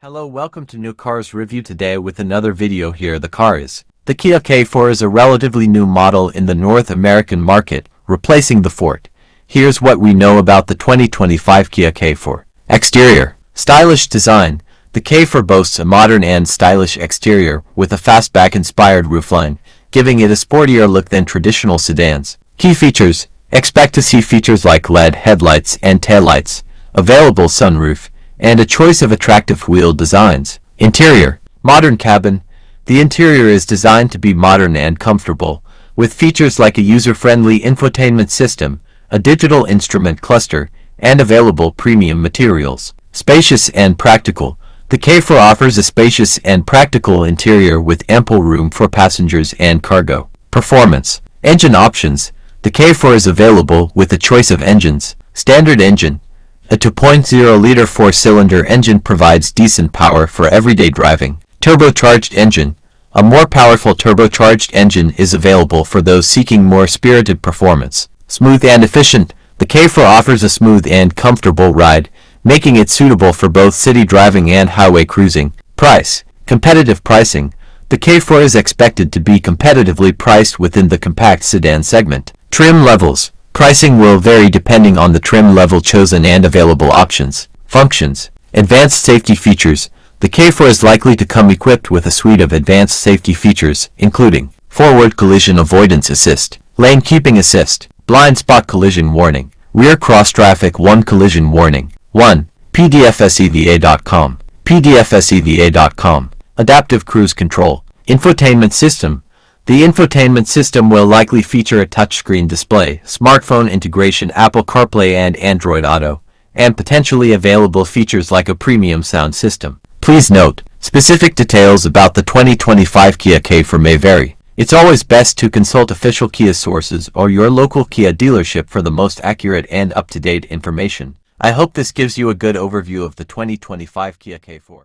Hello, welcome to New Cars Review today with another video. Here the car is. The Kia K4 is a relatively new model in the North American market, replacing the Forte. Here's what we know about the 2025 Kia K4. Exterior. Stylish design. The K4 boasts a modern and stylish exterior with a fastback-inspired roofline, giving it a sportier look than traditional sedans. Key features. Expect to see features like LED headlights and taillights, available sunroof, and a choice of attractive wheel designs. Interior. Modern cabin. The interior is designed to be modern and comfortable, with features like a user-friendly infotainment system, a digital instrument cluster, and available premium materials. Spacious and practical. The K4 offers a spacious and practical interior with ample room for passengers and cargo. Performance. Engine options. The K4 is available with a choice of engines. Standard engine. A 2.0-liter 4-cylinder engine provides decent power for everyday driving. Turbocharged engine. A more powerful turbocharged engine is available for those seeking more spirited performance. Smooth and efficient. The K4 offers a smooth and comfortable ride, making it suitable for both city driving and highway cruising. Price. Competitive pricing. The K4 is expected to be competitively priced within the compact sedan segment. Trim levels. Pricing will vary depending on the trim level chosen and available options. Functions. Advanced safety features. The K4 is likely to come equipped with a suite of advanced safety features, including forward collision avoidance assist, lane keeping assist, blind spot collision warning, rear cross traffic 1 collision warning. 1. pdfseva.com. pdfseva.com. Adaptive cruise control. Infotainment system. The infotainment system will likely feature a touchscreen display, smartphone integration, Apple CarPlay and Android Auto, and potentially available features like a premium sound system. Please note, specific details about the 2025 Kia K4 may vary. It's always best to consult official Kia sources or your local Kia dealership for the most accurate and up-to-date information. I hope this gives you a good overview of the 2025 Kia K4.